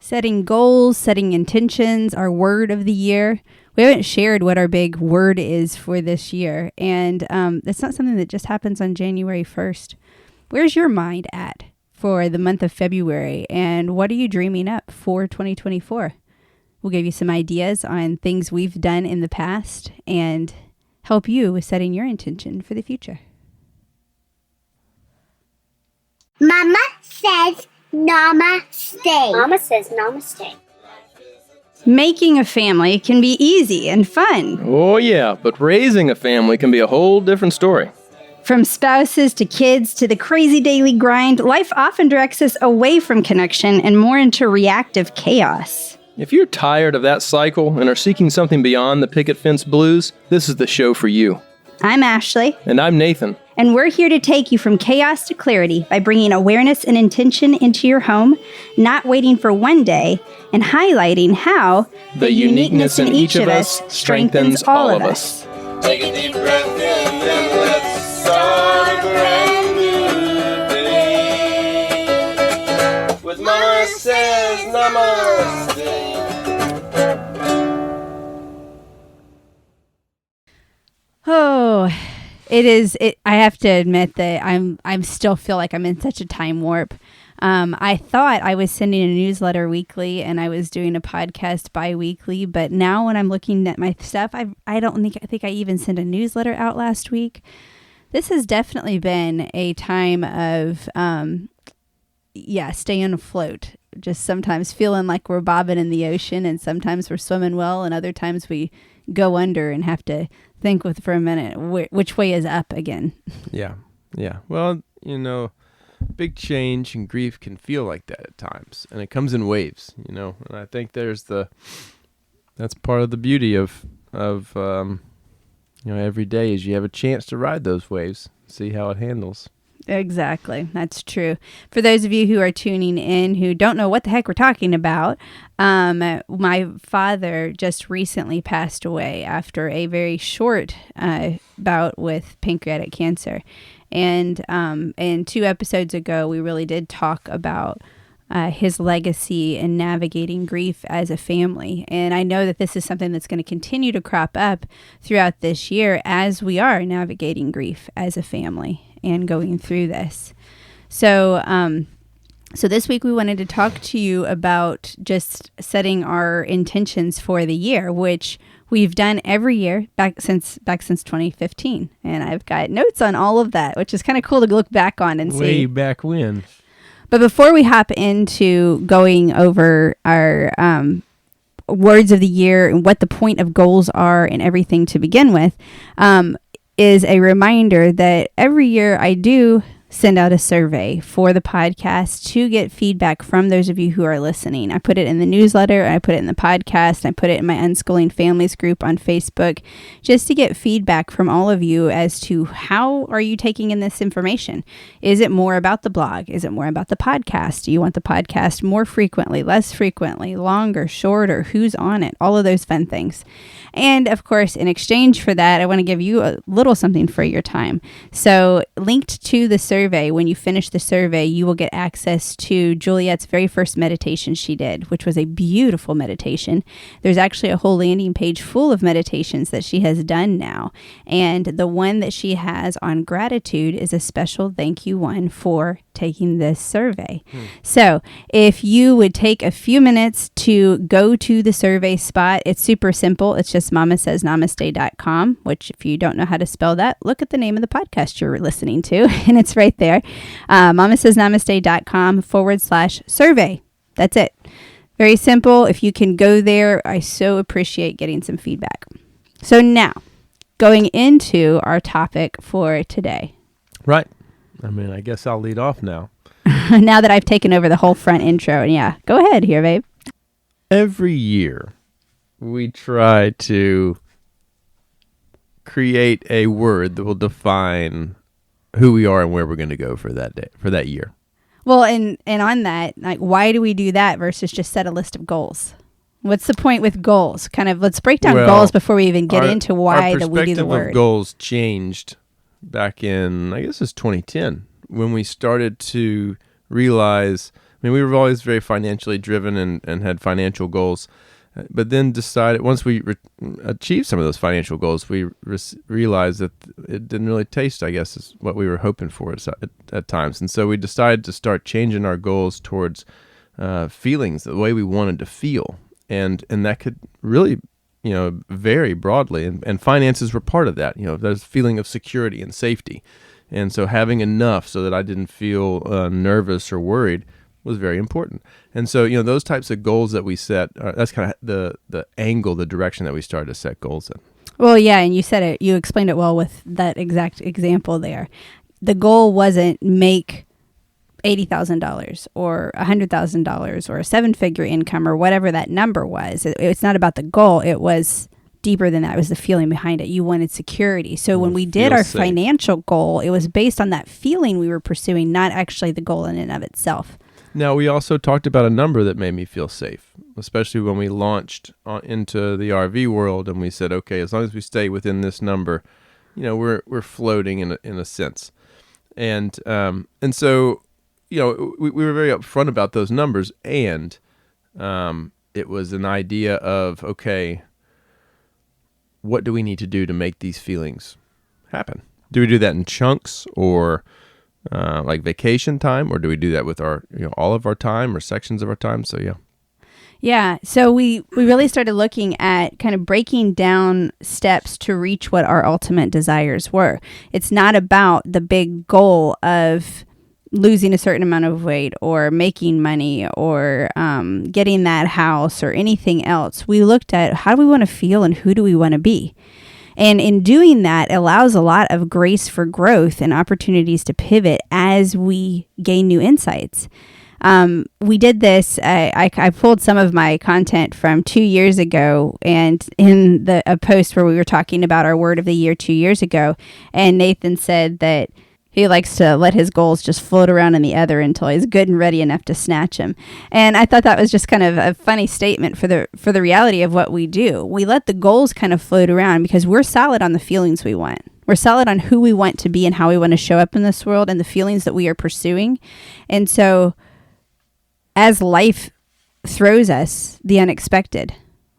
Setting goals, setting intentions, our word of the year. We haven't shared what our big word is for this year, and it's not something that just happens on January 1st. Where's your mind at for the month of February, and what are you dreaming up for 2024? We'll give you some ideas on things we've done in the past and help you with setting your intention for the future. Mama says namaste. Mama says namaste. Making a family can be easy and fun. Oh yeah, but raising a family can be a whole different story. From spouses to kids to the crazy daily grind, life often directs us away from connection and more into reactive chaos. If you're tired of that cycle and are seeking something beyond the picket fence blues, this is the show for you. I'm Ashley. And I'm Nathan. And we're here to take you from chaos to clarity by bringing awareness and intention into your home, not waiting for one day, and highlighting how the uniqueness in each of us strengthens all of us. Take a deep breath in and let's start a brand new day. With Mama says namaste. Oh, I have to admit that I'm still feel like I'm in such a time warp. I thought I was sending a newsletter weekly and I was doing a podcast bi-weekly, but now when I'm looking at my stuff, I think I even sent a newsletter out last week. This has definitely been a time of, staying afloat. Just sometimes feeling like we're bobbing in the ocean, and sometimes we're swimming well, and other times we go under and have to think for a minute which way is up again. Yeah. Well, big change and grief can feel like that at times, and it comes in waves. And I think that's part of the beauty of every day is you have a chance to ride those waves, see how it handles. Exactly. That's true. For those of you who are tuning in who don't know what the heck we're talking about, my father just recently passed away after a very short bout with pancreatic cancer. And 2 episodes ago, we really did talk about his legacy and navigating grief as a family. And I know that this is something that's going to continue to crop up throughout this year as we are navigating grief as a family and going through this. So this week we wanted to talk to you about just setting our intentions for the year, which we've done every year back since 2015. And I've got notes on all of that, which is kind of cool to look back on and see. Way back when. But before we hop into going over our words of the year and what the point of goals are and everything to begin with, is a reminder that every year I do send out a survey for the podcast to get feedback from those of you who are listening. I put it in the newsletter, I put it in the podcast, I put it in my Unschooling Families group on Facebook, just to get feedback from all of you as to how are you taking in this information. Is it more about the blog? Is it more about the podcast? Do you want the podcast more frequently, less frequently, longer, shorter? Who's on it? All of those fun things. And of course, in exchange for that, I want to give you a little something for your time. So linked to the survey, when you finish the survey, you will get access to Juliet's very first meditation she did, which was a beautiful meditation. There's actually a whole landing page full of meditations that she has done now. And the one that she has on gratitude is a special thank you one for taking this survey. So if you would take a few minutes to go to the survey spot, it's super simple. It's just mamasaysnamaste.com, which if you don't know how to spell that, look at the name of the podcast you're listening to, and it's right there. mamasaysnamaste.com/survey. That's it. Very simple. If you can go there, I so appreciate getting some feedback. So now, going into our topic for today. Right. I guess I'll lead off now. Now that I've taken over the whole front intro, and yeah, go ahead here, babe. Every year, we try to create a word that will define who we are and where we're going to go for that day, for that year. Well, and on that, like, why do we do that versus just set a list of goals? What's the point with goals? Kind of, let's break down goals before we even get into why that we do the word. Our perspective of goals changed back in, I guess it's 2010, when we started to realize mean, we were always very financially driven and had financial goals. But then decided, once we achieved some of those financial goals, we realized that it didn't really taste, I guess, is what we were hoping for at times. And so we decided to start changing our goals towards feelings, the way we wanted to feel. And that could really, vary broadly. And finances were part of that. There's a feeling of security and safety. And so having enough so that I didn't feel nervous or worried was very important. And so, those types of goals that we set, that's kind of the angle, the direction that we started to set goals in. Well, yeah, and you explained it well with that exact example there. The goal wasn't make $80,000 or $100,000 or a 7-figure income or whatever that number was. It's not about the goal. It was deeper than that. It was the feeling behind it. You wanted security. So when we did our financial goal, it was based on that feeling we were pursuing, not actually the goal in and of itself. Now, we also talked about a number that made me feel safe, especially when we launched into the RV world, and we said, okay, as long as we stay within this number, we're floating in a sense. And so, we were very upfront about those numbers, and it was an idea of, okay, what do we need to do to make these feelings happen? Do we do that in chunks or like vacation time, or do we do that with our, all of our time or sections of our time? So, yeah. Yeah. So we really started looking at kind of breaking down steps to reach what our ultimate desires were. It's not about the big goal of losing a certain amount of weight or making money or getting that house or anything else. We looked at how do we want to feel and who do we want to be? And in doing that, allows a lot of grace for growth and opportunities to pivot as we gain new insights. We did this. I pulled some of my content from 2 years ago, and in a post where we were talking about our word of the year 2 years ago, and Nathan said that he likes to let his goals just float around in the ether until he's good and ready enough to snatch him. And I thought that was just kind of a funny statement for the reality of what we do. We let the goals kind of float around because we're solid on the feelings we want. We're solid on who we want to be and how we want to show up in this world and the feelings that we are pursuing. And so as life throws us the unexpected,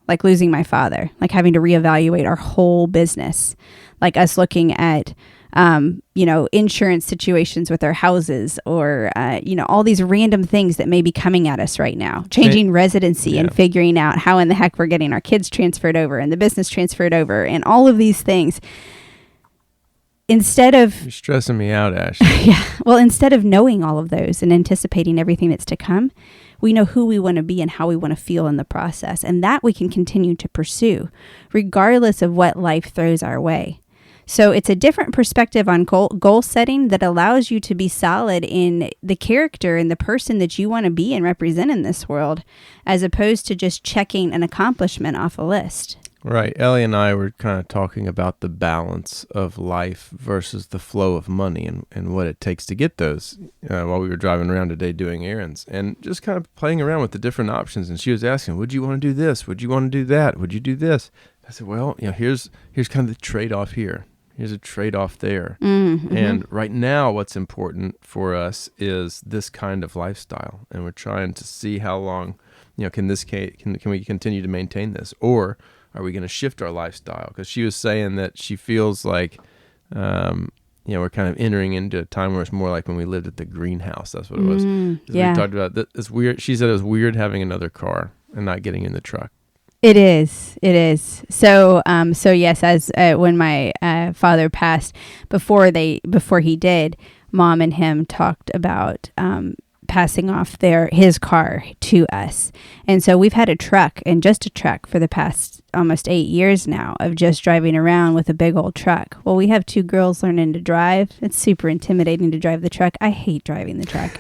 like losing my father, like having to reevaluate our whole business, like us looking at insurance situations with our houses or, all these random things that may be coming at us right now, changing residency and figuring out how in the heck we're getting our kids transferred over and the business transferred over and all of these things. Instead of... You're stressing me out, Ash. Yeah. Well, instead of knowing all of those and anticipating everything that's to come, we know who we want to be and how we want to feel in the process. And that we can continue to pursue regardless of what life throws our way. So it's a different perspective on goal setting that allows you to be solid in the character and the person that you want to be and represent in this world, as opposed to just checking an accomplishment off a list. Right. Ellie and I were kind of talking about the balance of life versus the flow of money and what it takes to get those while we were driving around today doing errands and just kind of playing around with the different options. And she was asking, would you want to do this? Would you want to do that? Would you do this? I said, well, here's kind of the trade-off here. Here's a trade-off there. Mm-hmm. And right now what's important for us is this kind of lifestyle. And we're trying to see how long, can we continue to maintain this? Or are we going to shift our lifestyle? Because she was saying that she feels like, we're kind of entering into a time where it's more like when we lived at the greenhouse. That's what it was. Yeah. We talked about it's weird. She said it was weird having another car and not getting in the truck. It is. So yes, as when my father passed, before he did, Mom and him talked about passing off his car to us, and so we've had a truck for the past almost 8 years now of just driving around with a big old truck. Well, we have 2 girls learning to drive. It's super intimidating to drive the truck. I hate driving the truck.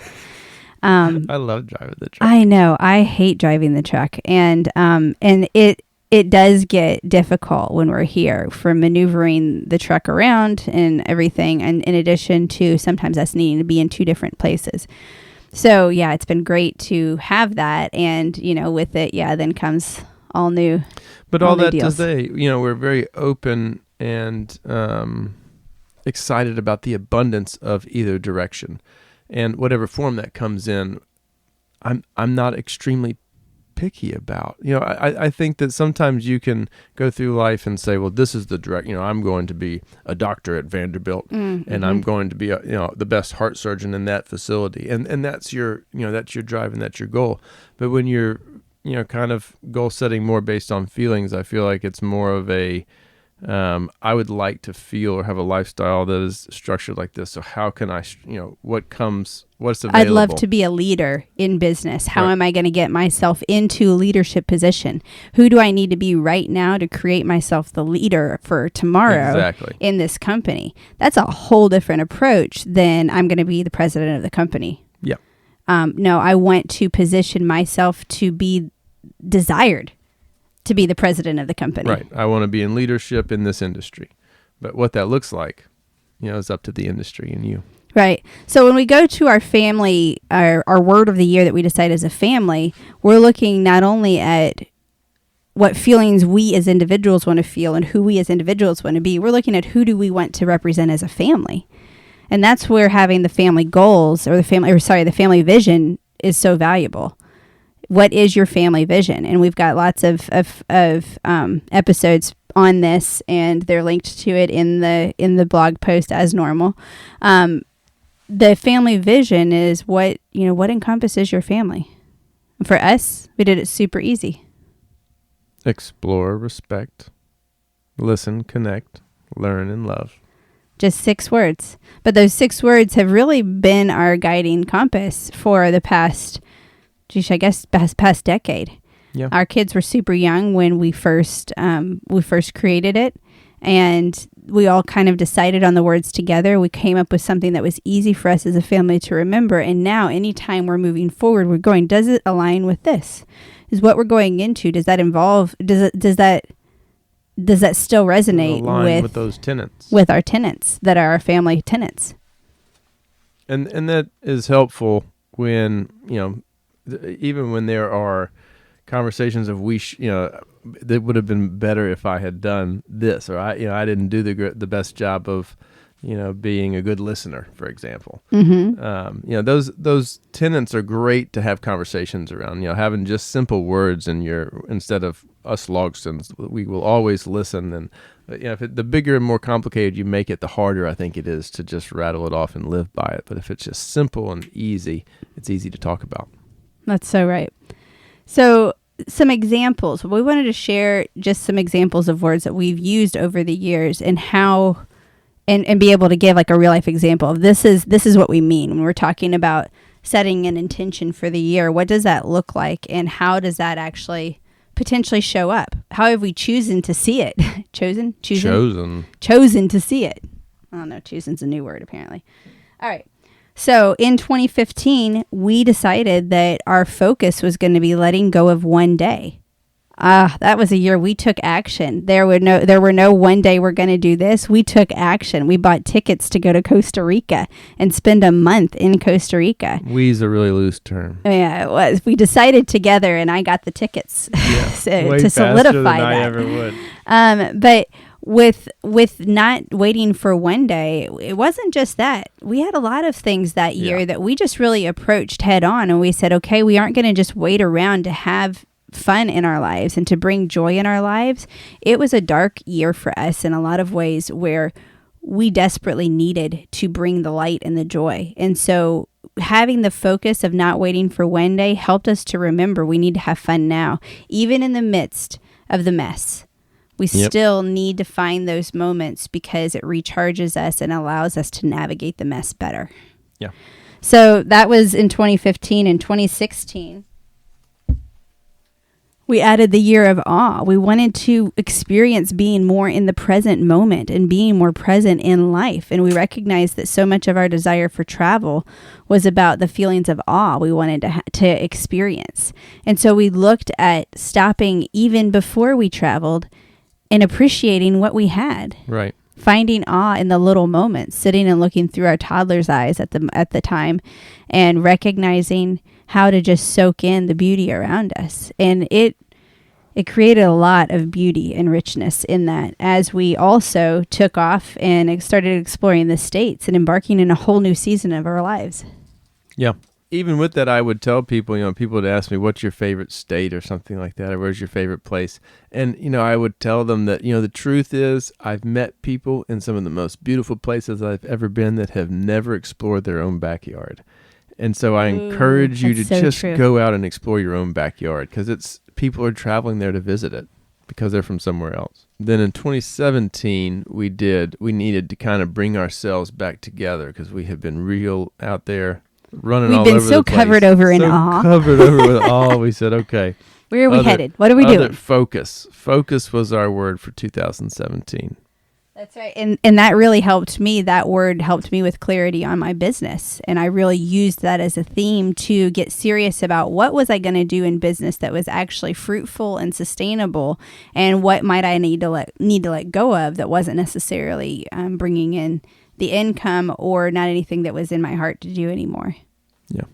I love driving the truck. I know. I hate driving the truck. And it does get difficult when we're here for maneuvering the truck around and everything. And in addition to sometimes us needing to be in 2 different places. So yeah, it's been great to have that. And, with it, then comes all new. But all that to say, we're very open and excited about the abundance of either direction. And whatever form that comes in, I'm not extremely picky about. I think that sometimes you can go through life and say, well, this is the direct, I'm going to be a doctor at Vanderbilt and I'm going to be the best heart surgeon in that facility. And that's your, that's your drive and that's your goal. But when you're, kind of goal setting more based on feelings, I feel like it's more of a, I would like to feel or have a lifestyle that is structured like this. So how can I, what's available? I'd love to be a leader in business. How am I going to get myself into a leadership position? Who do I need to be right now to create myself the leader for tomorrow in this company? That's a whole different approach than I'm going to be the president of the company. Yeah. No, I want to position myself to be desired to be the president of the company. Right. I want to be in leadership in this industry. But what that looks like, is up to the industry and you. Right. So when we go to our family, our word of the year that we decide as a family, we're looking not only at what feelings we as individuals want to feel and who we as individuals want to be, we're looking at who do we want to represent as a family. And that's where having the family goals the family vision is so valuable. What is your family vision? And we've got lots of episodes on this, and they're linked to it in the blog post as normal. The family vision is what encompasses your family. For us, we did it super easy. Explore, respect, listen, connect, learn, and love. Just 6 words. But those 6 words have really been our guiding compass for the past decade. Yeah. Our kids were super young when we first created it, and we all kind of decided on the words together. We came up with something that was easy for us as a family to remember. And now anytime we're moving forward, we're going, does it align with this? Is what we're going into, does that involve, does that still resonate with those tenets? With our tenets that are our family tenets. And that is helpful when, even when there are conversations of that would have been better if I had done this, or I didn't do the best job of, being a good listener, for example. Mm-hmm. Those tenets are great to have conversations around. Having just simple words instead of us Logsdons, we will always listen. And the bigger and more complicated you make it, the harder I think it is to just rattle it off and live by it. But if it's just simple and easy, it's easy to talk about. That's so right. So some examples. We wanted to share just some examples of words that we've used over the years and how, and be able to give like a real life example of this is what we mean when we're talking about setting an intention for the year. What does that look like, and how does that actually potentially show up? How have we chosen to see it? Chosen to see it. I don't know. Chosen's a new word apparently. All right. So in 2015, we decided that our focus was going to be letting go of one day. That was a year we took action. There were no one day we're going to do this. We took action. We bought tickets to go to Costa Rica and spend a month in Costa Rica. We's a really loose term. Yeah, it was. We decided together, and I got the tickets to solidify that. I ever would. But with not waiting for one day, it wasn't just that. We had a lot of things that year that we just really approached head on, and we said, okay, we aren't going to just wait around to have fun in our lives and to bring joy in our lives. It was a dark year for us in a lot of ways where we desperately needed to bring the light and the joy. And so having the focus of not waiting for one day helped us to remember we need to have fun now, even in the midst of the mess. We still need to find those moments because it recharges us and allows us to navigate the mess better. Yeah. So that was in 2015. and 2016. We added the year of awe. We wanted to experience being more in the present moment and being more present in life. And we recognized that so much of our desire for travel was about the feelings of awe we wanted to experience. And so we looked at stopping even before we traveled and appreciating what we had. Right. Finding awe in the little moments, sitting and looking through our toddler's eyes at the time and recognizing how to just soak in the beauty around us. And it created a lot of beauty and richness in that as we also took off and started exploring the States and embarking in a whole new season of our lives. Yeah. even with that, I would tell people, people would ask me, what's your favorite state or something like that, or where's your favorite place? And, I would tell them that, the truth is I've met people in some of the most beautiful places I've ever been that have never explored their own backyard. And so I encourage you to just go out and explore your own backyard, because people are traveling there to visit it because they're from somewhere else. Then in 2017, we needed to kind of bring ourselves back together because we had been real out there running all over the place. We've been so covered over in awe. Covered over with awe. We said, okay. Where are we headed? What are we doing? Focus. Focus was our word for 2017. That's right. And that really helped me. That word helped me with clarity on my business. And I really used that as a theme to get serious about what was I going to do in business that was actually fruitful and sustainable, and what might I need to let go of that wasn't necessarily bringing in the income or not anything that was in my heart to do anymore. Yeah.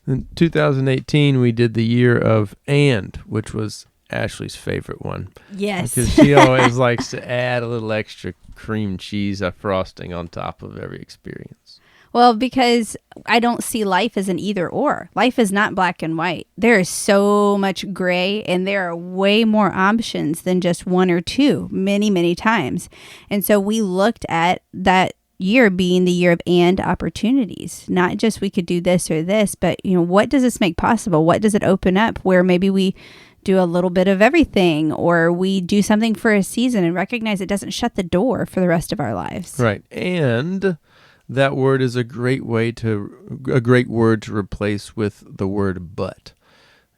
In 2018, we did the year of "and," which was Ashley's favorite one. Yes. Because she always likes to add a little extra cream cheese frosting on top of every experience. Well, because I don't see life as an either or. Life is not black and white. There is so much gray, and there are way more options than just one or two, many, many times. And so we looked at that year being the year of and opportunities, not just we could do this or this, but what does this make possible? What does it open up where maybe we do a little bit of everything, or we do something for a season and recognize it doesn't shut the door for the rest of our lives. Right. And that word is a great word to replace with the word but.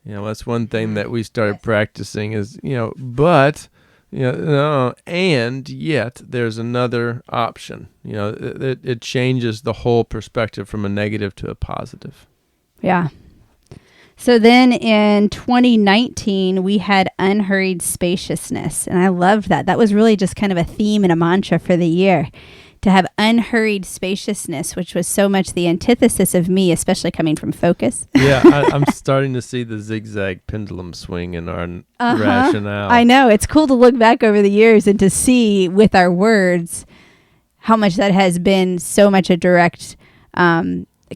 That's one thing that we started practicing is, but, and yet there's another option. It changes the whole perspective from a negative to a positive. Yeah. So then in 2019, we had unhurried spaciousness. And I loved that. That was really just kind of a theme and a mantra for the year, to have unhurried spaciousness, which was so much the antithesis of me, especially coming from focus. Yeah, I'm starting to see the zigzag pendulum swing in our rationale. I know. It's cool to look back over the years and to see with our words how much that has been so much a direct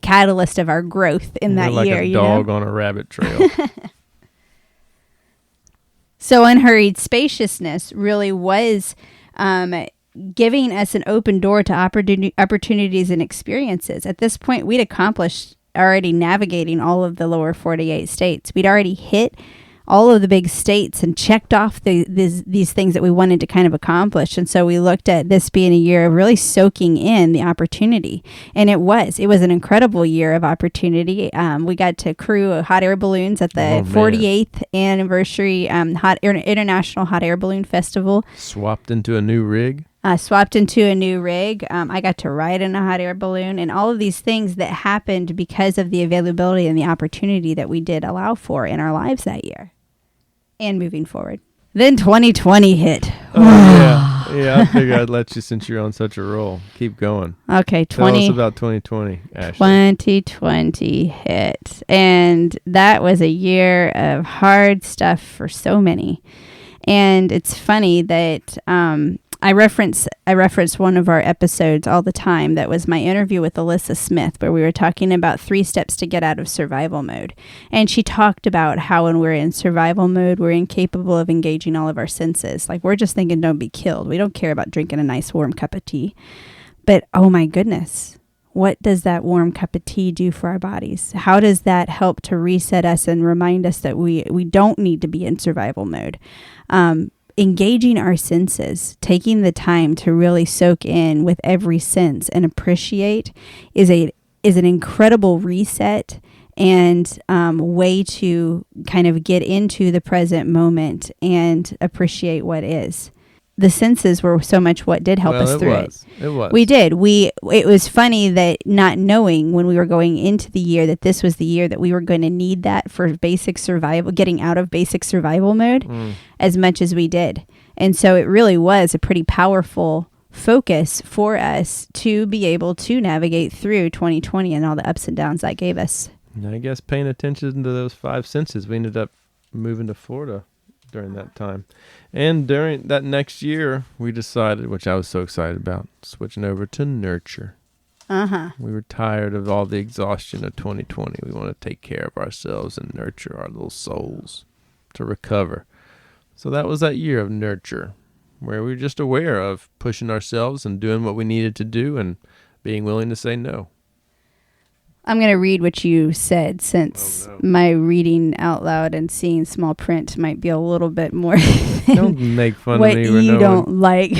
catalyst of our growth in that like year. Like a dog on a rabbit trail. So unhurried spaciousness really was giving us an open door to opportunities and experiences. At this point, we'd accomplished already navigating all of the lower 48 states. We'd already hit all of the big states and checked off these things that we wanted to kind of accomplish. And so we looked at this being a year of really soaking in the opportunity. And it was an incredible year of opportunity. We got to crew hot air balloons at the 48th anniversary International Hot Air Balloon Festival. Swapped into a new rig. I got to ride in a hot air balloon, and all of these things that happened because of the availability and the opportunity that we did allow for in our lives that year and moving forward. Then 2020 hit. Yeah, I figured I'd let you, since you're on such a roll. Keep going. Okay, Tell us about 2020, Ashley. 2020 hit, and that was a year of hard stuff for so many. And it's funny that I reference one of our episodes all the time. That was my interview with Alyssa Smith, where we were talking about 3 steps to get out of survival mode. And she talked about how when we're in survival mode, we're incapable of engaging all of our senses. Like, we're just thinking, don't be killed. We don't care about drinking a nice warm cup of tea. But oh my goodness, what does that warm cup of tea do for our bodies? How does that help to reset us and remind us that we don't need to be in survival mode? Engaging our senses, taking the time to really soak in with every sense and appreciate is an incredible reset and way to kind of get into the present moment and appreciate what is. The senses were so much what did help us through it. It was. We did. It was funny that not knowing when we were going into the year that this was the year that we were going to need that for basic survival, getting out of basic survival mode as much as we did. And so it really was a pretty powerful focus for us to be able to navigate through 2020 and all the ups and downs that gave us. And I guess paying attention to those 5 senses, we ended up moving to Florida during that time. And during that next year, we decided, which I was so excited about, switching over to nurture. We were tired of all the exhaustion of 2020. We want to take care of ourselves and nurture our little souls to recover. So that was that year of nurture, where we were just aware of pushing ourselves and doing what we needed to do and being willing to say no. I'm going to read what you said, since my reading out loud and seeing small print might be a little bit more Don't make fun what of me, you Renova. don't like.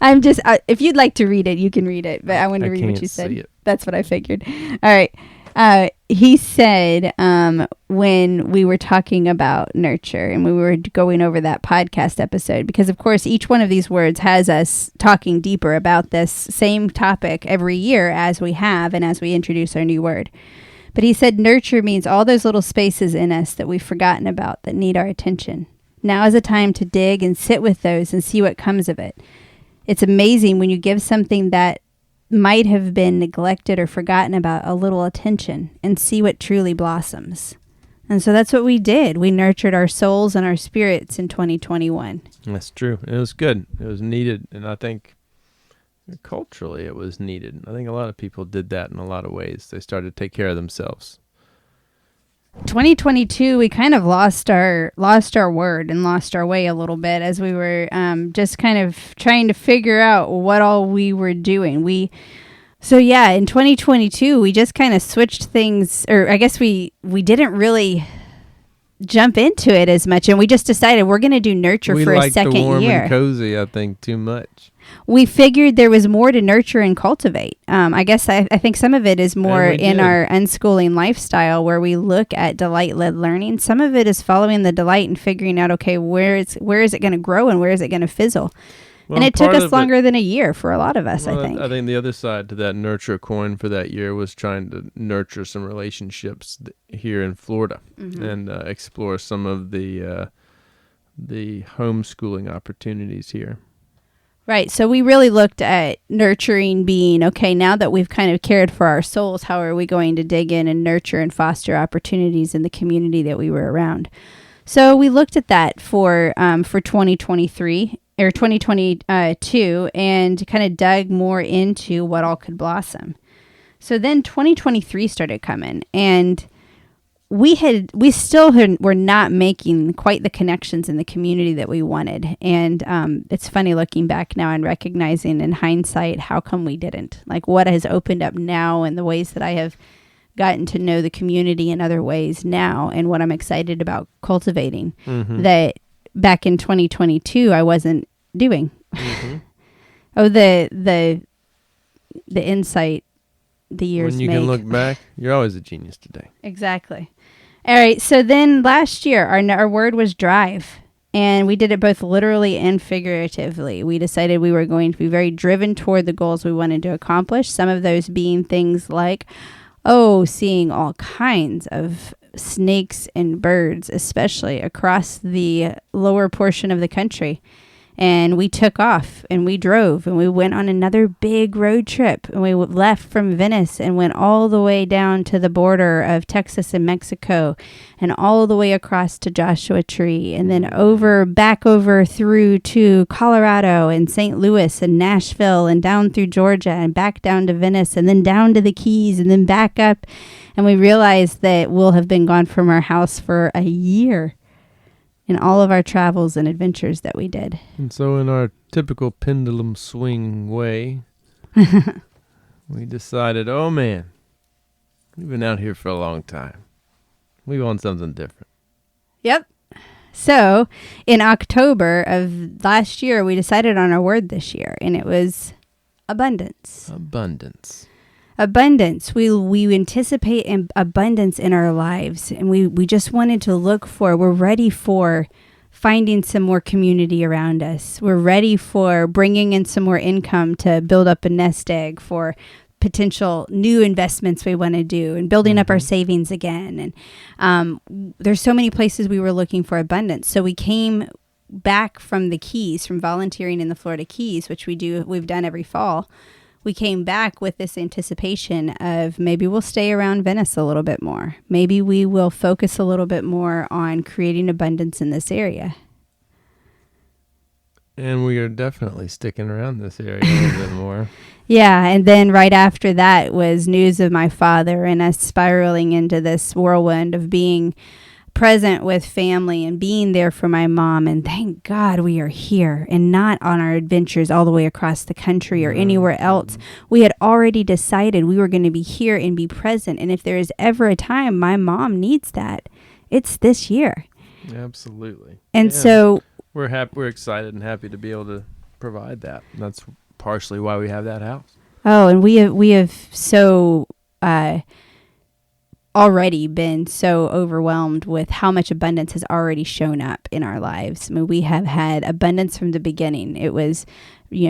I'm just, if you'd like to read it, you can read it, but I want to I read what can't you said. see it. That's what I figured. All right. He said, when we were talking about nurture and we were going over that podcast episode, because of course each one of these words has us talking deeper about this same topic every year as we have and as we introduce our new word. But he said nurture means all those little spaces in us that we've forgotten about that need our attention. Now is a time to dig and sit with those and see what comes of it. It's amazing when you give something that might have been neglected or forgotten about a little attention and see what truly blossoms. And so that's what we did. We nurtured our souls and our spirits in 2021. That's true. It was good. It was needed. And I think culturally it was needed. I think a lot of people did that in a lot of ways. They started to take care of themselves. 2022, we kind of lost our word and lost our way a little bit as we were just kind of trying to figure out what all we were doing. In 2022, we just kind of switched things, or I guess we didn't really jump into it as much, and we just decided we're going to do nurture for a second We liked the warm year. and cozy, I think, too much. We figured there was more to nurture and cultivate. I guess I think some of it is more in our unschooling lifestyle, where we look at delight-led learning. Some of it is following the delight and figuring out, okay, where is it going to grow and where is it going to fizzle? Well, and it took part us of longer than a year for a lot of us, Well, I think. I think the other side to that nurture coin for that year was trying to nurture some relationships here in Florida and explore some of the homeschooling opportunities here. Right. So we really looked at nurturing being, okay, now that we've kind of cared for our souls, how are we going to dig in and nurture and foster opportunities in the community that we were around? So we looked at that for 2023 or 2022 and kind of dug more into what all could blossom. So then 2023 started coming, and we still were not making quite the connections in the community that we wanted. And it's funny looking back now and recognizing in hindsight, how come we didn't? Like, what has opened up now and the ways that I have gotten to know the community in other ways now, and what I'm excited about cultivating that back in 2022 I wasn't doing. Oh, the insight the years When you make. can look back, you're always a genius today. Exactly. All right. So then last year, our word was drive, and we did it both literally and figuratively. We decided we were going to be very driven toward the goals we wanted to accomplish. Some of those being things like, seeing all kinds of snakes and birds, especially across the lower portion of the country. And we took off and we drove and we went on another big road trip, and we left from Venice and went all the way down to the border of Texas and Mexico, and all the way across to Joshua Tree, and then back over through to Colorado and St. Louis and Nashville, and down through Georgia and back down to Venice, and then down to the Keys, and then back up. And we realized that we'll have been gone from our house for a year in all of our travels and adventures that we did. And so in our typical pendulum swing way, we decided, oh man, we've been out here for a long time. We want something different. Yep. So in October of last year, we decided on our word this year, and it was abundance. Abundance. We anticipate abundance in our lives, and we just wanted to we're ready for finding some more community around us. We're ready for bringing in some more income to build up a nest egg for potential new investments we want to do, and building up our savings again. And there's so many places we were looking for abundance. So we came back from the Keys, from volunteering in the Florida Keys, which we've done every fall. We came back with this anticipation of maybe we'll stay around Venice a little bit more. Maybe we will focus a little bit more on creating abundance in this area. And we are definitely sticking around this area a little bit more. Yeah, and then right after that was news of my father and us spiraling into this whirlwind of being present with family and being there for my mom. And thank God we are here and not on our adventures all the way across the country or anywhere else. We had already decided we were going to be here and be present. And if there is ever a time my mom needs that, it's this year. Absolutely. And so we're happy, we're excited and happy to be able to provide that. And that's partially why we have that house. Oh, and we have so already been so overwhelmed with how much abundance has already shown up in our lives. I mean, we have had abundance from the beginning. It was,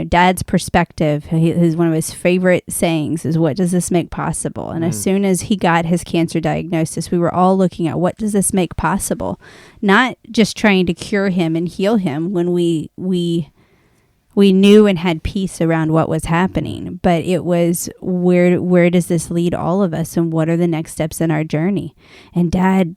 Dad's perspective. His one of his favorite sayings is, "What does this make possible?" And as soon as he got his cancer diagnosis, we were all looking at what does this make possible, not just trying to cure him and heal him when we knew and had peace around what was happening, but it was where does this lead all of us, and what are the next steps in our journey? And Dad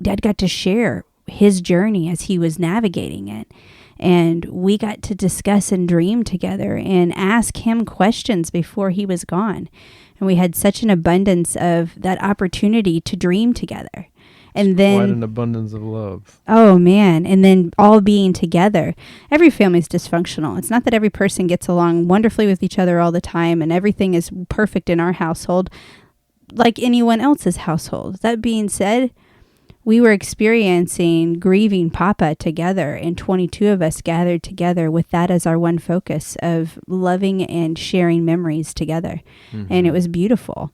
got to share his journey as he was navigating it, and we got to discuss and dream together and ask him questions before he was gone, and we had such an abundance of that opportunity to dream together. And then quite an abundance of love. Oh man. And then all being together. Every family is dysfunctional. It's not that every person gets along wonderfully with each other all the time and everything is perfect in our household like anyone else's household. That being said, we were experiencing grieving Papa together, and 22 of us gathered together with that as our one focus of loving and sharing memories together. And it was beautiful.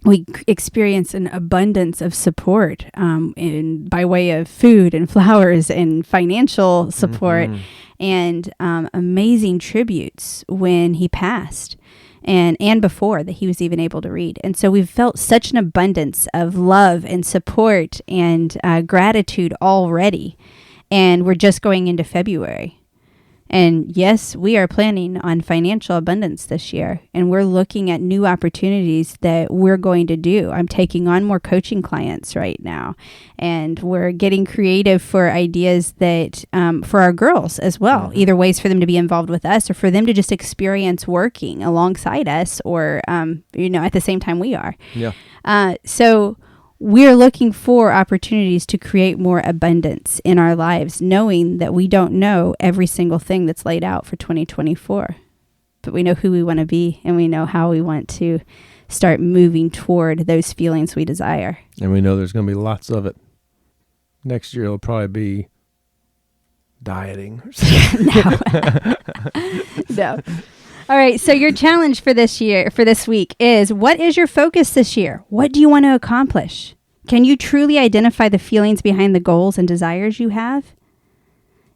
We experienced an abundance of support by way of food and flowers and financial support and amazing tributes when he passed and before that he was even able to read. And so we've felt such an abundance of love and support and gratitude already. And we're just going into February. And yes, we are planning on financial abundance this year, and we're looking at new opportunities that we're going to do. I'm taking on more coaching clients right now, and we're getting creative for ideas that for our girls as well, either ways for them to be involved with us or for them to just experience working alongside us or, at the same time we are. Yeah. So we're looking for opportunities to create more abundance in our lives, knowing that we don't know every single thing that's laid out for 2024. But we know who we want to be, and we know how we want to start moving toward those feelings we desire. And we know there's going to be lots of it. Next year it'll probably be dieting or something. No. All right, so your challenge for this week is, what is your focus this year? What do you want to accomplish? Can you truly identify the feelings behind the goals and desires you have?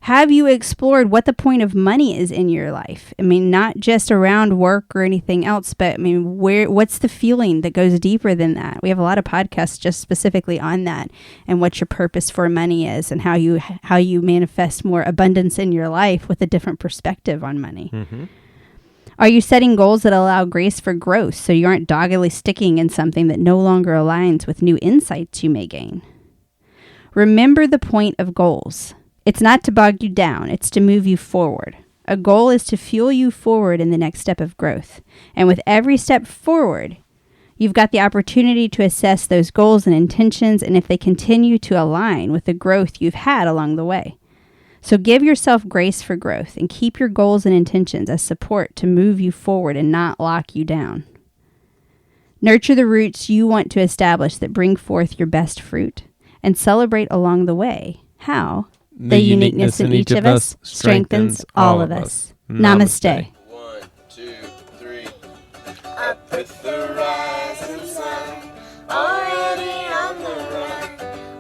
Have you explored what the point of money is in your life? I mean, not just around work or anything else, but I mean, what's the feeling that goes deeper than that? We have a lot of podcasts just specifically on that and what your purpose for money is and how you manifest more abundance in your life with a different perspective on money. Mm-hmm. Are you setting goals that allow grace for growth so you aren't doggedly sticking in something that no longer aligns with new insights you may gain? Remember the point of goals. It's not to bog you down, it's to move you forward. A goal is to fuel you forward in the next step of growth. And with every step forward, you've got the opportunity to assess those goals and intentions and if they continue to align with the growth you've had along the way. So give yourself grace for growth and keep your goals and intentions as support to move you forward and not lock you down. Nurture the roots you want to establish that bring forth your best fruit and celebrate along the way. How? The uniqueness in each of us strengthens all of us. Namaste. 1, 2, 3. Up with the rising sun, already on the run.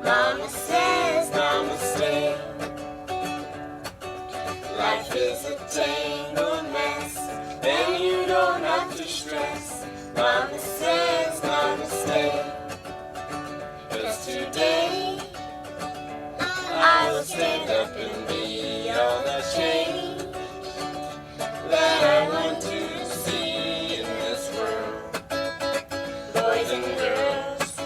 Mama says namaste. Life is a tangled mess, and you don't have to stress. Mama says namaste. 'Cause today I will stand up and be all the change that I want to see in this world. Boys and girls,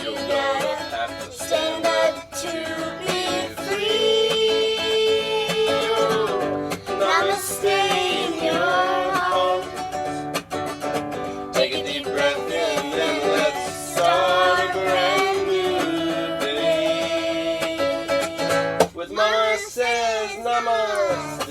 you gotta have to stand up to be free. Mama says namaste.